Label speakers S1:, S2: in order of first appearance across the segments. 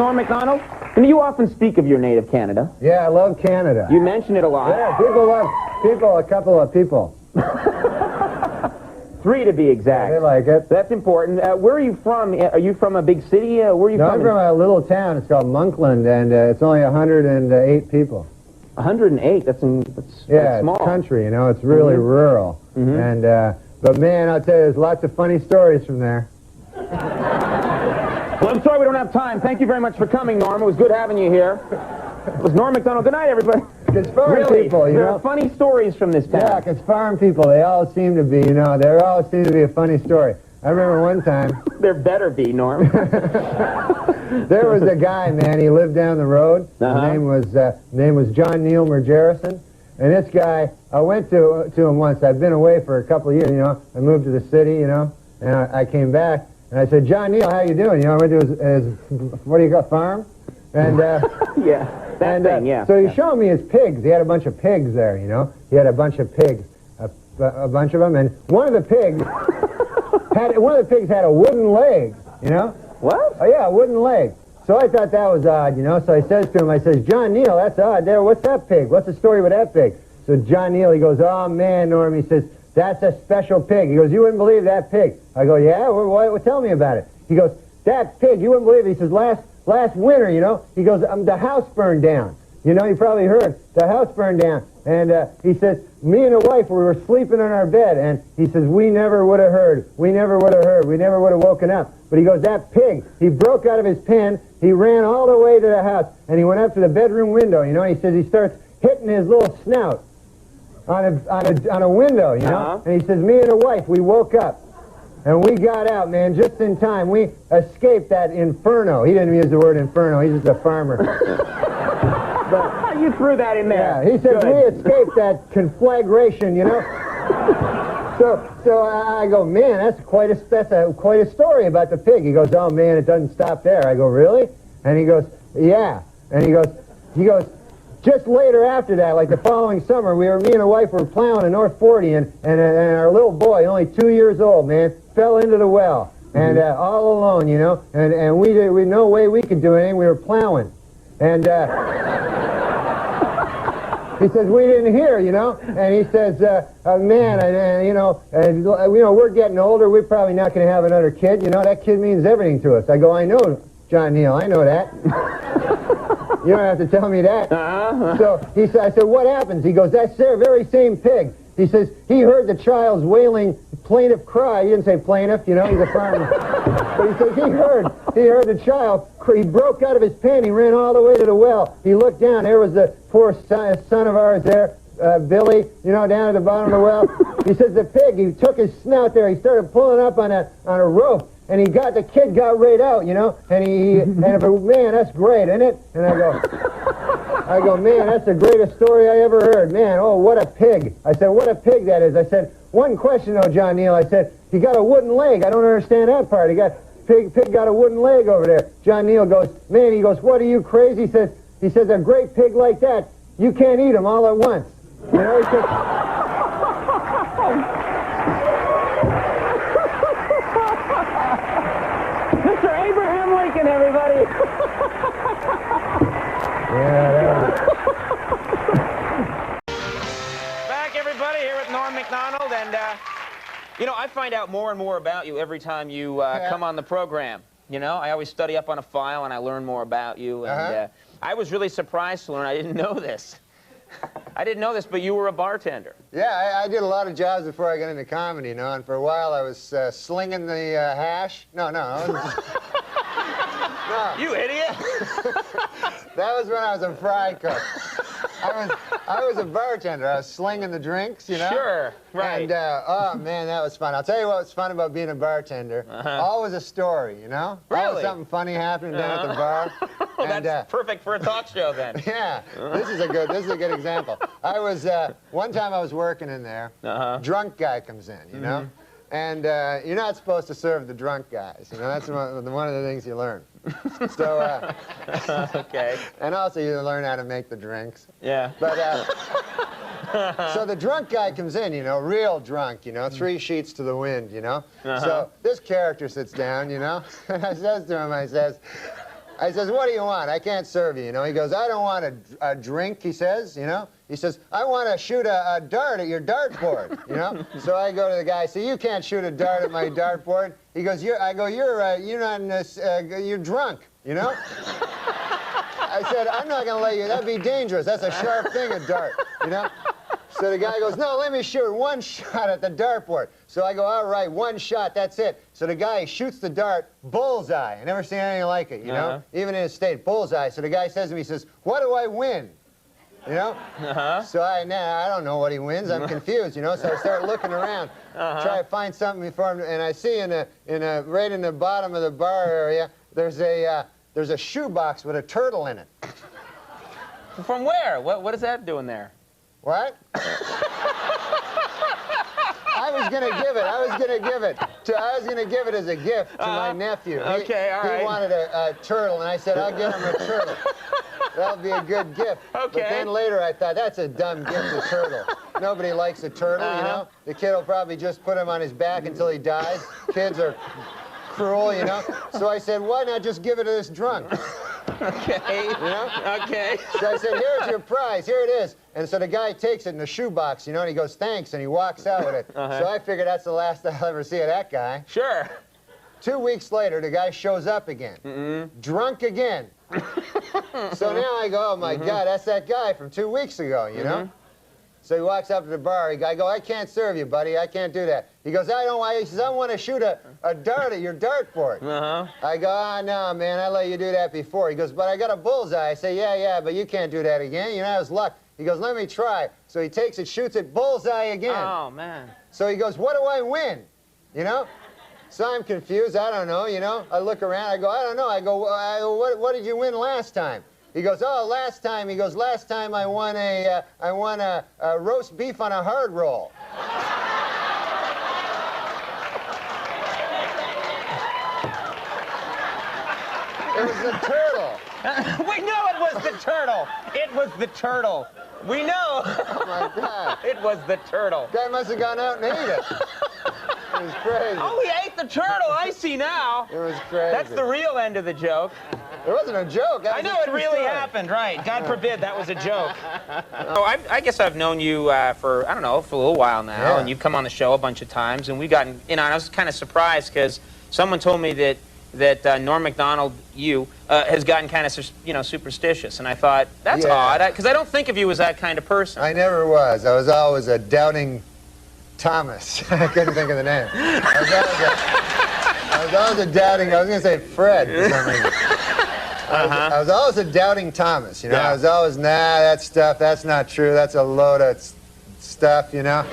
S1: Norm Macdonald? And you often speak of your native Canada.
S2: Yeah, I love Canada.
S1: You mention it a lot.
S2: Yeah, people love a couple of people.
S1: 3 to be exact.
S2: Yeah, they like it.
S1: That's important. Where are you from? Are you from a big city? Where are you from?
S2: I'm from a little town. It's called Monkland, and it's only 108 people.
S1: 108? That's small.
S2: It's country, you know. It's really rural. And but man, I'll tell you, there's lots of funny stories from there.
S1: Well, I'm sorry we don't have time. Thank you very much for coming, Norm. It was good having you here. It was Norm Macdonald. Good night, everybody.
S2: It's farm people, you know.
S1: There are funny stories from this town.
S2: Yeah, because farm people, they all seem to be, you know, there all seems to be a funny story. I remember one time.
S1: There better be, Norm.
S2: There was a guy, man. He lived down the road. His name was John Neil Mergerison. And this guy, I went to him once. I'd been away for a couple of years, you know. I moved to the city, you know, and I came back. And I said, John Neil, how you doing? You know, I went to his what do you call, farm? And
S1: yeah, that thing, yeah.
S2: So he showed me his pigs. He had a bunch of pigs there, you know. He had a bunch of pigs, a bunch of them, and one of the pigs had a wooden leg, you know.
S1: What?
S2: Oh yeah, a wooden leg. So I thought that was odd, you know. So I says to him, I says, John Neil, that's odd. There, what's that pig? What's the story with that pig? So John Neil, he goes, oh man, Norm, he says, that's a special pig. He goes, you wouldn't believe that pig. I go, yeah, well, tell me about it. He goes, that pig, you wouldn't believe it. He says, last winter, you know, he goes, the house burned down. You know, you probably heard, the house burned down. And he says, me and the wife, we were sleeping in our bed, and he says, we never would have heard. We never would have heard. We never would have woken up. But he goes, that pig, he broke out of his pen, he ran all the way to the house, and he went up to the bedroom window, you know, and he says he starts hitting his little snout on a window, you know, and he says, me and the wife, we woke up. And we got out, man, just in time. We escaped that inferno. He didn't use the word inferno. He's just a farmer.
S1: But you threw that in there.
S2: Yeah, he said, we escaped that conflagration, you know. So I go, man, that's quite a story about the pig. He goes, oh, man, it doesn't stop there. I go, really? And he goes, yeah. And he goes, just later after that, like the following summer, me and the wife were plowing in North 40, and our little boy, only 2 years old, man, fell into the well, and all alone, you know, and we no way we could do anything. We were plowing, and he says we didn't hear, you know, and he says, man, you know, we're getting older. We're probably not going to have another kid. You know, that kid means everything to us. I go, I know, John Neil, I know that. You don't have to tell me that. So I said, what happens? He goes, that's the very same pig. He says, he heard the child's wailing plaintive cry. He didn't say plaintiff, you know, he's a farmer. But he says he heard the child. He broke out of his pen. He ran all the way to the well. He looked down. There was the poor son of ours there, Billy, you know, down at the bottom of the well. He says the pig, he took his snout there. He started pulling up on a rope. And the kid got right out, you know, and man, that's great, isn't it? And I go, man, that's the greatest story I ever heard. Man, oh, what a pig. I said, what a pig that is. I said, one question though, John Neil. I said, he got a wooden leg. I don't understand that part. Pig got a wooden leg over there. John Neil goes, man, he goes, what are you crazy? He says, a great pig like that, you can't eat him all at once. You know, he says,
S1: everybody. Back, everybody, here with Norm Macdonald, and you know, I find out more and more about you every time you come on the program. You know, I always study up on a file and I learn more about you, and I was really surprised to learn. I didn't know this. I didn't know this, but you were a bartender.
S2: Yeah, I did a lot of jobs before I got into comedy, you know, and for a while I was slinging the hash. No. No.
S1: You idiot!
S2: That was when I was a fry cook. I was a bartender. I was slinging the drinks, you know?
S1: Sure, right.
S2: And, oh, man, that was fun. I'll tell you what was fun about being a bartender. Always a story, you know?
S1: Really?
S2: Always something funny happening down at the bar.
S1: Oh, and, that's perfect for a talk show, then.
S2: Yeah, this is a good example. One time I was working in there. Drunk guy comes in, you know? And you're not supposed to serve the drunk guys. You know, that's one of the things you learn. So,
S1: okay.
S2: And also you learn how to make the drinks.
S1: Yeah.
S2: But, so the drunk guy comes in, you know, real drunk, you know, 3 sheets to the wind, you know. So this character sits down, you know, and I says to him, I says, what do you want? I can't serve you, you know. He goes, I don't want a drink, he says, you know. He says, I want to shoot a dart at your dartboard, you know. So I go to the guy, I say, you can't shoot a dart at my dartboard. He goes, you're not in this, you're drunk, you know. I said, I'm not going to let you, that'd be dangerous. That's a sharp thing, a dart, you know. So the guy goes, no, let me shoot one shot at the dartboard. So I go, all right, one shot, that's it. So the guy shoots the dart, bullseye. I never seen anything like it, you know, even in his state, bullseye. So the guy says to me, he says, what do I win? You know? So I don't know what he wins. I'm confused, you know. So I start looking around, try to find something for him, and I see right in the bottom of the bar area, there's a shoebox with a turtle in it.
S1: From where? What is that doing there?
S2: What? I was gonna give it as a gift to my nephew.
S1: Okay, all right.
S2: He wanted a turtle, and I said, I'll get him a turtle. That'll be a good gift.
S1: Okay.
S2: But then later I thought, that's a dumb gift, a turtle. Nobody likes a turtle, you know? The kid will probably just put him on his back until he dies. Kids are cruel, you know? So I said, why not just give it to this drunk?
S1: Okay.
S2: You know?
S1: Okay.
S2: So I said, here's your prize, here it is. And so the guy takes it in a shoebox, you know, and he goes, thanks, and he walks out with it. So I figured that's the last I'll ever see of that guy.
S1: Sure.
S2: 2 weeks later, the guy shows up again. Drunk again. So now I go, oh my God, that's that guy from 2 weeks ago, you know? So he walks up to the bar. I go, I can't serve you, buddy. I can't do that. He goes, I don't want. He says, I want to shoot a dart at your dartboard. I go, no, man, I let you do that before. He goes, but I got a bullseye. I say, yeah, but you can't do that again. You know, that was luck. He goes, let me try. So he takes it, shoots it, bullseye again.
S1: Oh, man.
S2: So he goes, what do I win? You know? So I'm confused. I don't know, you know? I look around. I go, I don't know. I go, what did you win last time? He goes, oh, last time. He goes, last time I won a roast beef on a hard roll. It was the turtle.
S1: We know it was the turtle. It was the turtle. We know.
S2: Oh, my God.
S1: It was the turtle.
S2: Guy must have gone out and ate it. It was crazy.
S1: Oh, he ate the turtle. I see now.
S2: It was crazy.
S1: That's the real end of the joke.
S2: It wasn't a joke.
S1: I know it really happened, right. God forbid that was a joke. Oh, I guess I've known you for, I don't know, for a little while now, and you've come on the show a bunch of times, and we've gotten, you know, and I was kind of surprised because someone told me that Norm Macdonald, has gotten kind of, you know, superstitious, and I thought, that's odd, because I don't think of you as that kind of person.
S2: I never was. I was always a doubting Thomas. I couldn't think of the name. I was always a doubting, I was going to say Fred for some reason. I was always a doubting Thomas, you know. I was always, nah, that stuff, that's not true. That's a load of stuff, you know.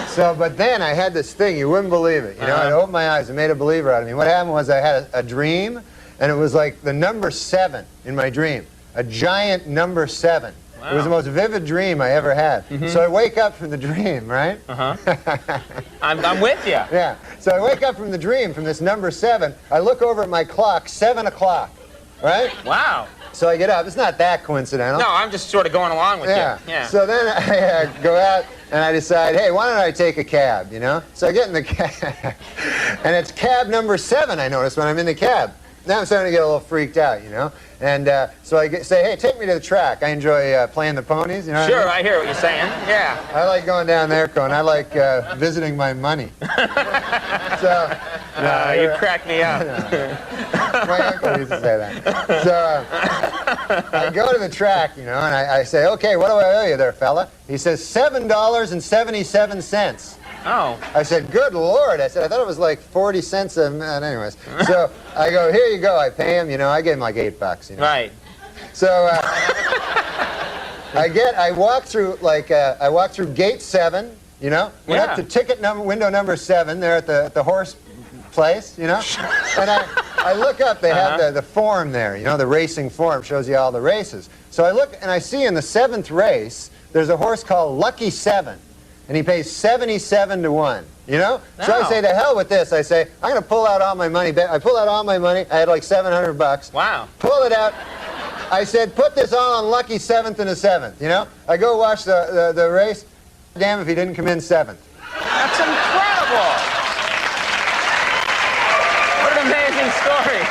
S2: So, but then I had this thing, you wouldn't believe it. You know, it opened my eyes and made a believer out of me. What happened was I had a dream, and it was like the number 7 in my dream. A giant number 7. Wow. It was the most vivid dream I ever had. So I wake up from the dream, right?
S1: I'm with you.
S2: Yeah. So I wake up from the dream, from this number 7. I look over at my clock, 7 o'clock. Right?
S1: Wow.
S2: So I get up. It's not that coincidental.
S1: No, I'm just sort of going along with you. Yeah.
S2: So then I go out and I decide, hey, why don't I take a cab, you know? So I get in the cab. And it's cab number 7, I notice, when I'm in the cab. Now I'm starting to get a little freaked out, you know? And so I say, hey, take me to the track. I enjoy playing the ponies, you know what
S1: Sure,
S2: I mean?
S1: I hear what you're saying. Yeah.
S2: I like going down there, Conan. I like visiting my money. So...
S1: you crack me up.
S2: My uncle used to say that. So I go to the track, you know, and I say, okay, what do I owe you there, fella? He says, $7.77.
S1: Oh.
S2: I said, good Lord. I said, I thought it was like 40 cents. Anyways. So I go, here you go. I pay him, you know. I gave him like $8, you know.
S1: Right.
S2: So I walk through, like, I walk through gate 7, you know. Went up to ticket window number 7 there at the horse place, you know. And I look up, they have the form there, you know, the racing form shows you all the races. So I look and I see in the 7th race, there's a horse called Lucky 7, and he pays 77 to 1, you know. So I say, to hell with this. I say, I'm going to pull out all my money. I pull out all my money. I had like $700.
S1: Wow.
S2: Pull it out. I said, put this all on Lucky 7th and the 7th, you know. I go watch the race. Damn if he didn't come in 7th.
S1: That's incredible. What an amazing story.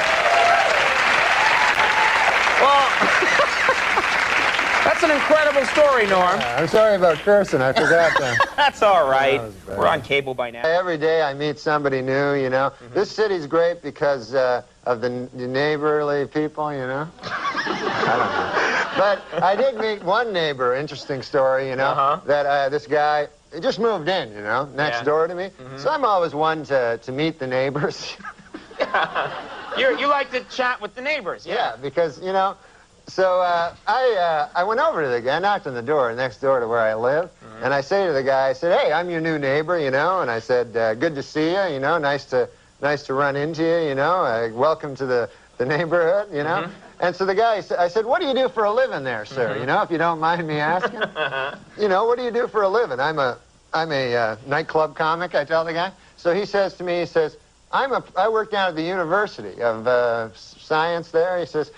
S1: That's an incredible story, Norm.
S2: I'm sorry about cursing. I forgot that.
S1: That's all right. We're on cable by now.
S2: Every day I meet somebody new, you know. This city's great because of the neighborly people, you know. I don't know. But I did meet one neighbor, interesting story, you know, that this guy, he just moved in, you know, next door to me. So I'm always one to meet the neighbors.
S1: You like to chat with the neighbors,
S2: yeah, because, you know, so I went over to the guy, I knocked on the door next door to where I live, and I say to the guy, I said, hey, I'm your new neighbor, you know, and I said, good to see you, you know, nice to run into you, you know, welcome to the neighborhood, you know. And so the guy, I said, what do you do for a living there, sir, you know, if you don't mind me asking? You know, what do you do for a living? I'm a nightclub comic, I tell the guy. So he says to me, he says, I work down at the University of Science there. He says,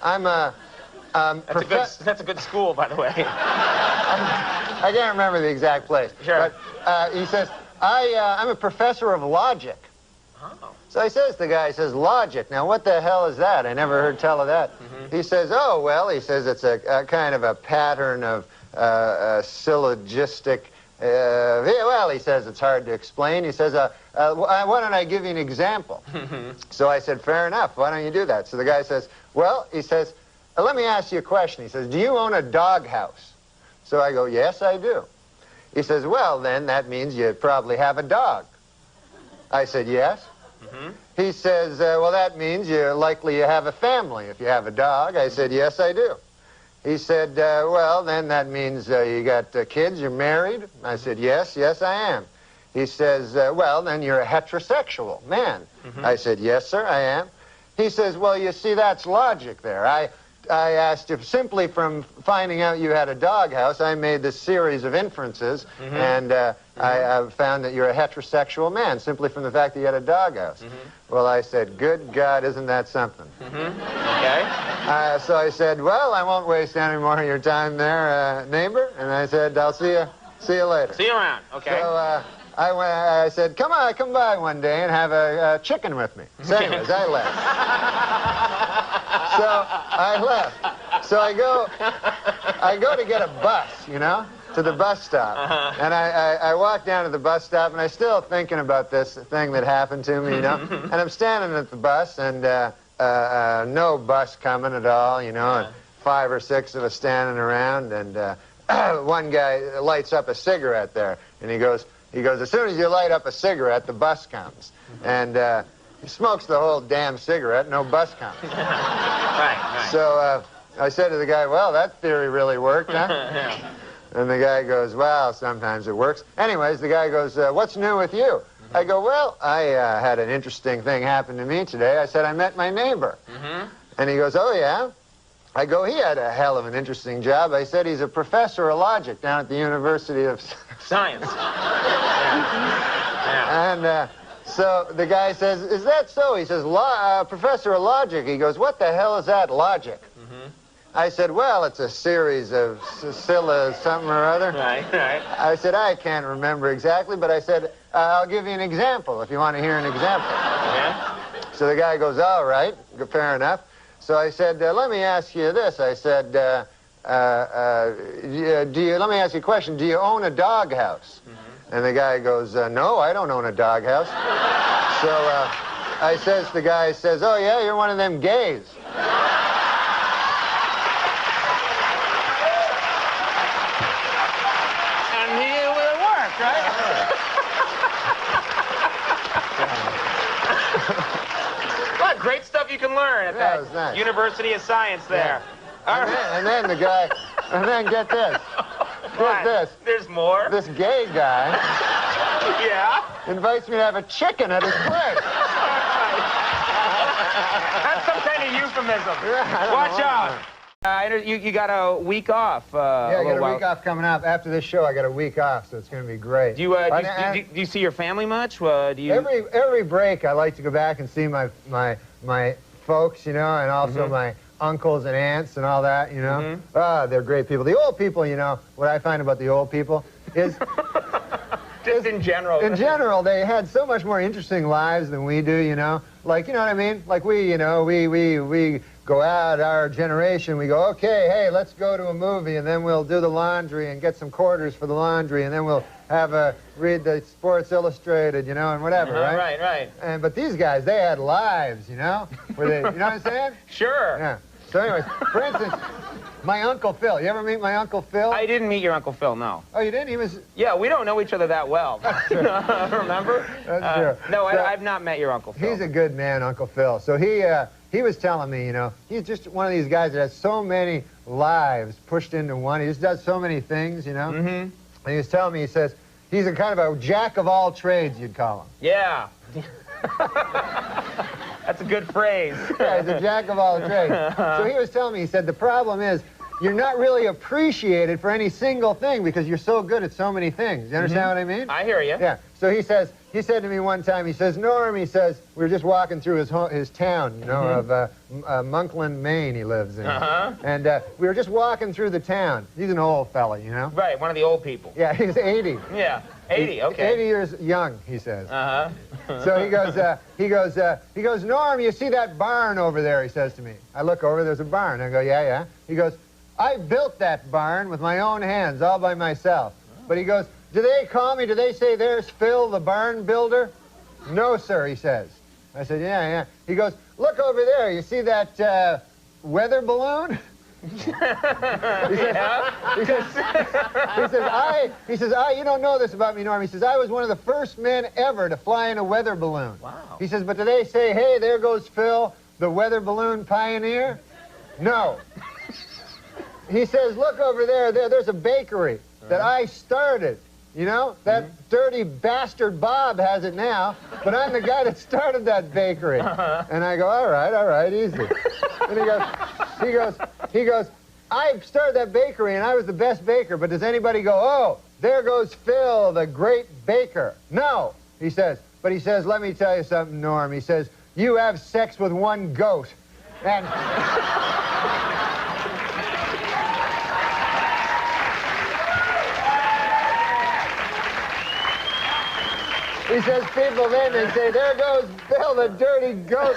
S2: that's
S1: a good school, by the way.
S2: I can't remember the exact place.
S1: Sure.
S2: But he says, I'm a professor of logic.
S1: Oh.
S2: So he says, the guy says, logic. Now, what the hell is that? I never heard tell of that. He says, oh, well, he says it's a kind of a pattern of syllogistic. Well, he says it's hard to explain. He says, why don't I give you an example? So I said, fair enough. Why don't you do that? So the guy says, well, he says, let me ask you a question. He says, do you own a doghouse? So I go, yes, I do. He says, well, then that means you probably have a dog. I said, yes. He says, well, that means you're likely you have a family if you have a dog. I said, yes, I do. He said, well, then that means you got kids, you're married? I said, yes, yes, I am. He says, well, then you're a heterosexual man. I said, yes, sir, I am. He says, well, you see, that's logic there. I asked if simply from finding out you had a doghouse, I made this series of inferences, and I found that you're a heterosexual man simply from the fact that you had a doghouse. Well, I said, good God, isn't that something?
S1: Okay.
S2: So I said, well, I won't waste any more of your time there, neighbor. And I said, I'll see you later.
S1: See you around. Okay.
S2: So I said, come by one day and have a chicken with me. So anyways, I left. So I left. So I go to get a bus, you know, to the bus stop. And I walk down to the bus stop, and I'm still thinking about this thing that happened to me, you know. And I'm standing at the bus, and no bus coming at all, you know, and 5 or 6 of us standing around, and one guy lights up a cigarette there, and he goes, as soon as you light up a cigarette, the bus comes. And he smokes the whole damn cigarette, no bus comes.
S1: Right.
S2: So I said to the guy, well, that theory really worked, huh? And the guy goes, well, sometimes it works. Anyways, the guy goes, what's new with you? I go, well, I had an interesting thing happen to me today. I said, I met my neighbor. And he goes, oh, yeah? I go, he had a hell of an interesting job. I said, he's a professor of logic down at the University of
S1: Science.
S2: And so the guy says, is that so? He says, professor of logic. He goes, what the hell is that, logic? I said, well, it's a series of something or other.
S1: Right.
S2: I said, I can't remember exactly, but I said, I'll give you an example if you want to hear an example. So the guy goes, all right, fair enough. So I said, let me ask you this. I said, let me ask you a question. Do you own a doghouse? And the guy goes, no, I don't own a doghouse. So the guy says, oh, yeah, you're one of them gays.
S1: And it worked, right? What great stuff you can learn at that
S2: nice.
S1: University of Science there.
S2: And then the guy, get this. Get this.
S1: There's more?
S2: This gay guy invites me to have a chicken at his place.
S1: That's some kind of euphemism. Watch out. You got a week off.
S2: Yeah, I got a week off coming up. After this show, I got a week off, so it's going to be great.
S1: Do you see your family much?
S2: Every break, I like to go back and see my folks, you know, and also my uncles and aunts and all that, you know. They're great people. The old people, you know, what I find about the old people is...
S1: Just in general.
S2: In general, they had so much more interesting lives than we do, you know. Like, you know what I mean? Like we, you know, we go out, our generation, we go, okay, hey, let's go to a movie, and then we'll do the laundry and get some quarters for the laundry, and then we'll have read the Sports Illustrated, you know, and whatever, right?
S1: Right.
S2: But these guys, they had lives, you know? Where they, you know what I'm saying?
S1: Sure.
S2: Yeah. So anyways, for instance, my Uncle Phil. You ever meet my Uncle Phil?
S1: I didn't meet your Uncle Phil, no.
S2: Oh, you didn't? He was...
S1: Yeah, we don't know each other that well. Remember?
S2: That's true.
S1: No,
S2: so,
S1: I've not met your Uncle Phil.
S2: He's a good man, Uncle Phil. So he was telling me, you know, he's just one of these guys that has so many lives pushed into one. He just does so many things, you know? Mm-hmm. And he was telling me, he says, he's a kind of a jack of all trades, you'd call him.
S1: Yeah. That's a good phrase.
S2: Yeah, he's a jack of all trades. So he was telling me, he said, the problem is you're not really appreciated for any single thing because you're so good at so many things. You understand what I mean?
S1: I hear you.
S2: Yeah. So he said to me one time, he says, Norm, he says, we were just walking through his town, you know, of Monkland, Maine he lives in. And we were just walking through the town. He's an old fella, you know?
S1: Right, one of the old people.
S2: Yeah, he's 80.
S1: Yeah, 80, okay.
S2: 80 years young, he says. So he goes, Norm, you see that barn over there, he says to me. I look over, there's a barn. I go, yeah. He goes, I built that barn with my own hands, all by myself. But he goes, do they call me, do they say, there's Phil, the barn builder? No, sir, he says. I said, yeah. He goes, look over there, you see that weather balloon? He says, you don't know this about me, Norm. He says, I was one of the first men ever to fly in a weather balloon.
S1: Wow.
S2: He says, but do they say, hey, there goes Phil, the weather balloon pioneer? No. He says, look over there, there's a bakery that I started. You know, that dirty bastard Bob has it now, but I'm the guy that started that bakery. And I go, all right, easy. And he goes, I started that bakery and I was the best baker, but does anybody go, oh, there goes Phil, the great baker? No, he says, but he says, let me tell you something, Norm. He says, you have sex with one goat. And... He says, people then, they say, there goes Bill, the dirty goat.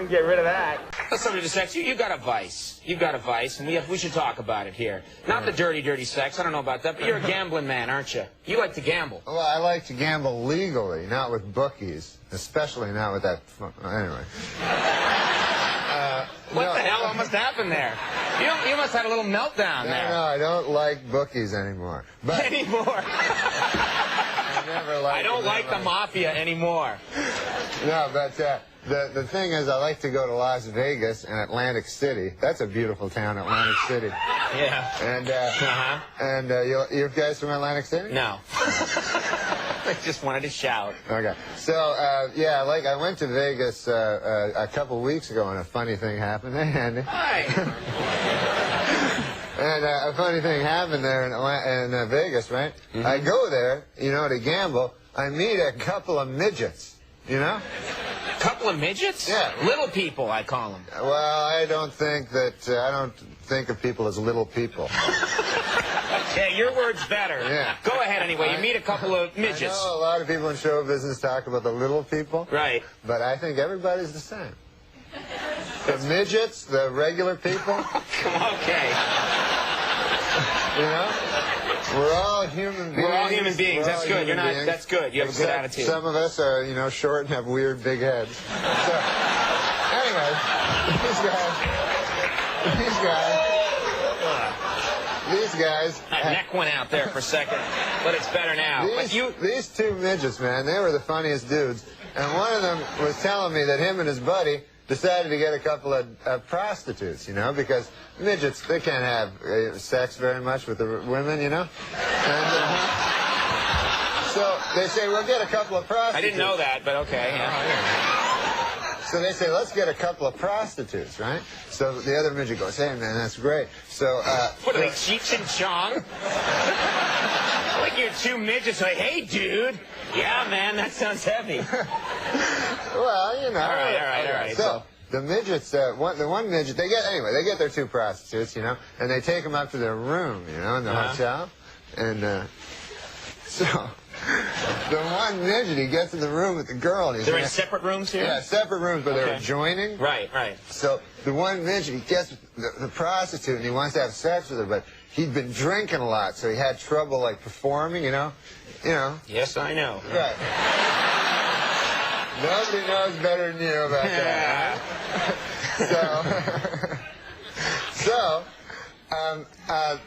S1: Get rid of that. Subject of sex, you got a vice. You've got a vice, and we should talk about it here. Not the dirty, dirty sex. I don't know about that, but you're a gambling man, aren't you? You like to gamble.
S2: Well, I like to gamble legally, not with bookies. Especially not with that... Anyway.
S1: What the hell almost happened there? You must have had a little meltdown there.
S2: No, I don't like bookies anymore. But
S1: anymore? I don't like the mafia anymore.
S2: No, but the thing is, I like to go to Las Vegas and Atlantic City. That's a beautiful town, Atlantic City.
S1: Yeah.
S2: And you guys from Atlantic City?
S1: No. I just wanted to shout.
S2: Okay. So, yeah, like I went to Vegas a couple weeks ago and a funny thing happened. Hey, Andy.
S1: Hi.
S2: And a funny thing happened there in Vegas, right? I go there, you know, to gamble. I meet a couple of midgets, you know?
S1: Couple of midgets?
S2: Yeah.
S1: Little people, I call them.
S2: Well, I don't think of people as little people.
S1: Yeah, your word's better.
S2: Yeah.
S1: Go ahead anyway. You meet a couple of midgets.
S2: I know a lot of people in show business talk about the little people.
S1: Right.
S2: But I think everybody's the same. The midgets, the regular people.
S1: Okay.
S2: You know? We're all human beings.
S1: We're all human beings. That's good. You're not. That's good. You have a good attitude.
S2: Some of us are, you know, short and have weird big heads. So, anyway, these guys.
S1: That neck went out there for a second, but it's better now.
S2: These two midgets, man, they were the funniest dudes. And one of them was telling me that him and his buddy decided to get a couple of prostitutes, you know, because midgets, they can't have sex very much with the women, you know. And, so they say, we'll get a couple of prostitutes.
S1: I didn't know that, but okay. Yeah.
S2: So they say, let's get a couple of prostitutes, right? So the other midget goes, hey, man, that's great. So,
S1: what are they, Cheech and Chong? Like you're two midgets like, hey, dude. Yeah, man, that sounds heavy.
S2: Well, you know.
S1: All right.
S2: So the midgets, the one midget, they get their two prostitutes, you know, and they take them up to their room, you know, in the hotel. And so The one midget, he gets in the room with the girl. And
S1: they're in separate rooms here?
S2: Yeah, separate rooms, but they're adjoining.
S1: Right.
S2: So the one midget, he gets the prostitute, and he wants to have sex with her, but he'd been drinking a lot, so he had trouble, like, performing, you know?
S1: Yes, I know.
S2: Right. Nobody knows better than you about that. So,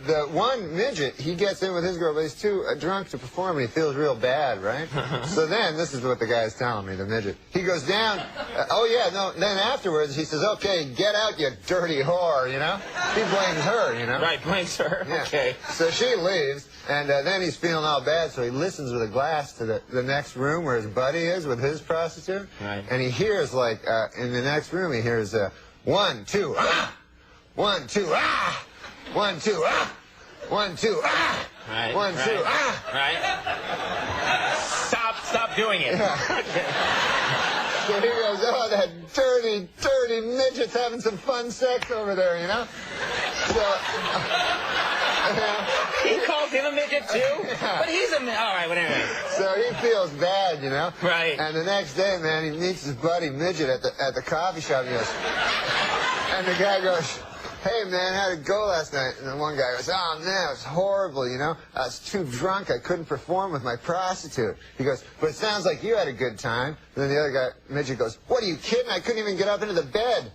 S2: the one midget, he gets in with his girl, but he's too drunk to perform, and he feels real bad, right? So then, this is what the guy's telling me, the midget. He goes down, then afterwards, he says, okay, get out, you dirty whore, you know? He blames her, you know?
S1: Right, blames her,
S2: yeah.
S1: Okay.
S2: So she leaves, and then he's feeling all bad, so he listens with a glass to the next room where his buddy is with his prostitute.
S1: Right.
S2: And he hears, like, in the next room, he hears, 1, 2, ah! 1, 2, ah! 1, 2, ah! 1, 2, ah!
S1: Right.
S2: 1, 2, ah!
S1: Right. Stop doing it.
S2: Yeah. So he goes, oh, that dirty midget's having some fun sex over there, you know? So...
S1: He calls him a midget, too?
S2: Yeah.
S1: But he's a midget. All right, whatever.
S2: So he feels bad, you know?
S1: Right.
S2: And the next day, man, he meets his buddy Midget at the coffee shop. He goes, and the guy goes, hey, man, how'd it go last night? And the one guy goes, oh, man, it was horrible, you know? I was too drunk. I couldn't perform with my prostitute. He goes, but it sounds like you had a good time. And then the other guy, Midget, goes, what, are you kidding? I couldn't even get up into the bed.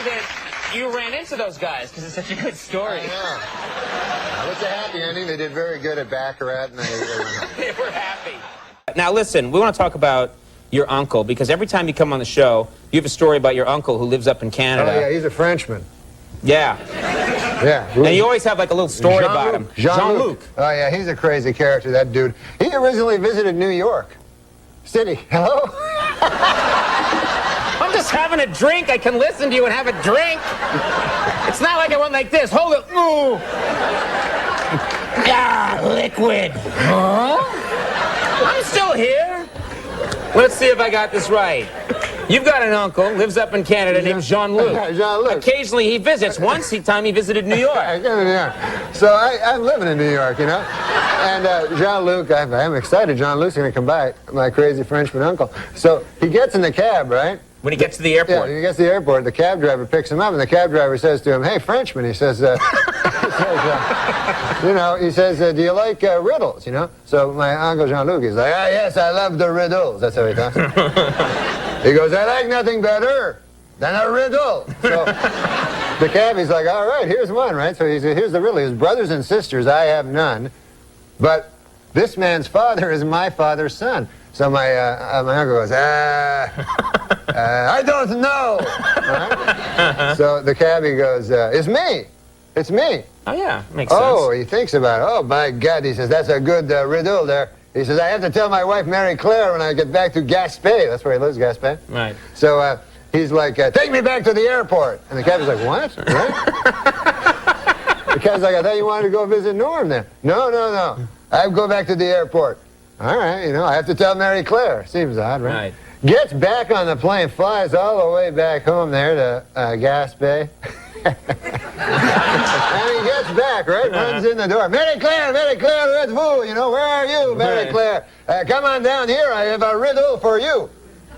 S1: That you ran into those guys because it's such a good story.
S2: I know. It's a happy ending. They did very good at Baccarat, and
S1: they were happy. Now listen, we want to talk about your uncle because every time you come on the show, you have a story about your uncle who lives up in Canada.
S2: Oh yeah, he's a Frenchman.
S1: Yeah.
S2: Yeah.
S1: And you always have like a little story about him. Jean-Luc.
S2: Oh yeah, he's a crazy character, that dude. He originally visited New York City. Hello?
S1: I'm just having a drink. I can listen to you and have a drink. It's not like I went like this. Hold it. Ooh. Ah, liquid. Huh? I'm still here. Let's see if I got this right. You've got an uncle, lives up in Canada, named Jean-Luc.
S2: Jean-Luc. Occasionally
S1: he visits. Once time he visited New York.
S2: So I'm living in New York, you know? And Jean-Luc, I'm excited. Jean-Luc's going to come by, my crazy Frenchman uncle. So he gets in the cab, right?
S1: When he gets to the airport.
S2: Yeah, when he gets to the airport, the cab driver picks him up, and the cab driver says to him, hey, Frenchman, he says, do you like riddles, you know? So my uncle Jean-Luc, he's like, yes, I love the riddles. That's how he talks. He goes, I like nothing better than a riddle. So the cabbie's like, all right, here's one, right? So he says, here's the riddle. His brothers and sisters, I have none, but this man's father is my father's son. So my uncle goes, I don't know. Right? So the cabbie goes, it's me. It's me.
S1: Oh, yeah, makes sense.
S2: Oh, he thinks about it. Oh, by God, he says, that's a good riddle there. He says, I have to tell my wife, Mary Claire, when I get back to Gaspé. That's where he lives, Gaspé.
S1: Right.
S2: So he's like, take me back to the airport. And the cabbie's like, what? Right? The cabbie's like, I thought you wanted to go visit Norm then. No. I go back to the airport. All right, you know, I have to tell Mary Claire. Seems odd, right?
S1: Right.
S2: Gets back on the plane, flies all the way back home there to Gaspé. And he gets back, right? Runs in the door. Mary Claire, Red Fool, you know, where are you, Mary Claire? Come on down here, I have a riddle for you.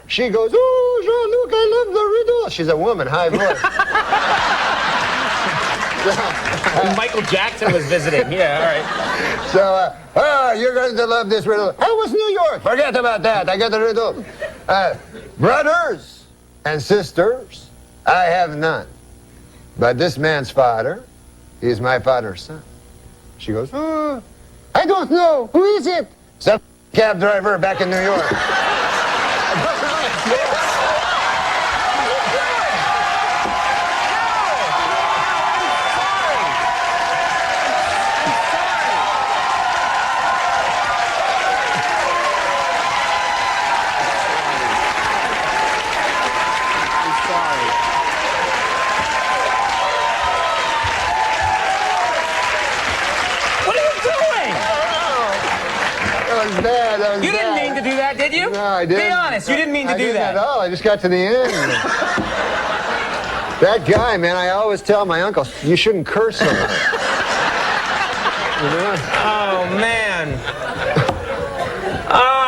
S2: She goes, oh, Jean-Luc, I love the riddle. She's a woman, high voice.
S1: Michael Jackson was visiting. Yeah, all right.
S2: So, you're going to love this riddle. How was New York? Forget about that. I got the riddle. Brothers and sisters, I have none. But this man's father, he's my father's son. She goes, oh, I don't know. Who is it? Some cab driver back in New York. I didn't.
S1: Be honest, you didn't mean to do that.
S2: At all. I just got to the end. That guy, man, I always tell my uncle, you shouldn't curse so much.
S1: Oh, man. Oh.